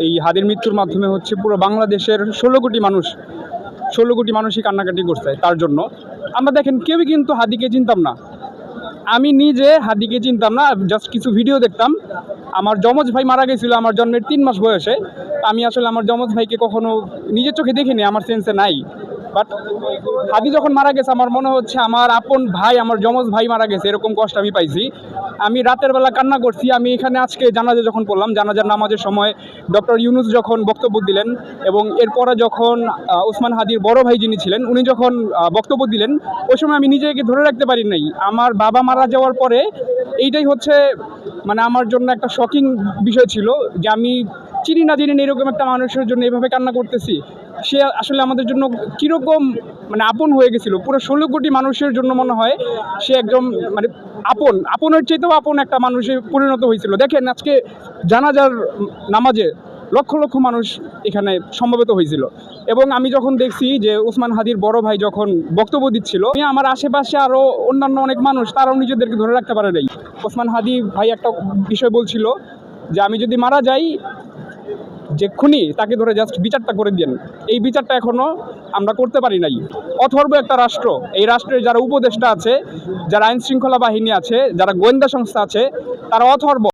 এই হাদির মৃত্যুর মাধ্যমে হচ্ছে পুরো বাংলাদেশের 16 কোটি মানুষই কান্নাকাটি করছে তার জন্য। আমরা দেখেন কেউই কিন্তু হাদিকে চিনতাম না। আমি নিজে হাদিকে চিনতাম না, জাস্ট কিছু ভিডিও দেখতাম। আমার যমজ ভাই মারা গেছিল আমার জন্মের 3 মাস বয়সে। আমি আসলে আমার যমজ ভাইকে কখনো নিজের চোখে দেখিনি, আমার সেন্সে নাই। বাট হাদি যখন মারা গেছে আমার মনে হচ্ছে আমার আপন ভাই, আমার যমজ ভাই মারা গেছে, এরকম কষ্ট আমি পাইছি। আমি রাতের বেলা কান্না করছি। আমি এখানে আজকে জানাজা যখন পড়লাম, জানাজার নামাজের সময় ডক্টর ইউনূস যখন বক্তব্য দিলেন এবং এরপরে যখন ওসমান হাদির বড় ভাই যিনি ছিলেন উনি যখন বক্তব্য দিলেন, ওই সময় আমি নিজেকে ধরে রাখতে পারি নাই। আমার বাবা মারা যাওয়ার পরে এইটাই হচ্ছে মানে আমার জন্য একটা শকিং বিষয় ছিল যে আমি চিনি না এরকম একটা মানুষের জন্য এভাবে কান্না করতেছি। সে আসলে আমাদের জন্য কীরকম মানে আপন হয়ে গেছিল। পুরো 16 কোটি মানুষের জন্য মনে হয় সে একদম মানে আপনের চাইতেও আপন একটা মানুষে পরিণত হয়েছিল। দেখেন আজকে জানাজার নামাজে লক্ষ লক্ষ মানুষ এখানে সমবেত হয়েছিল। এবং আমি যখন দেখছি যে ওসমান হাদির বড় ভাই যখন বক্তব্য দিচ্ছিল, আমার আশেপাশে আরও অন্যান্য অনেক মানুষ তারাও নিজেদেরকে ধরে রাখতে পারে নাই। ওসমান হাদি ভাই একটা বিষয় বলছিল যে আমি যদি মারা যাই, যে খুনি তাকে ধরে জাস্ট বিচারটা করে দেন। এই বিচারটা এখনো আমরা করতে পারি নাই। অথর্ব একটা রাষ্ট্র, এই রাষ্ট্রের যারা উপদেষ্টা আছে, যারা আইন শৃঙ্খলা বাহিনী আছে, যারা গোয়েন্দা সংস্থা আছে, তারা অথর্ব।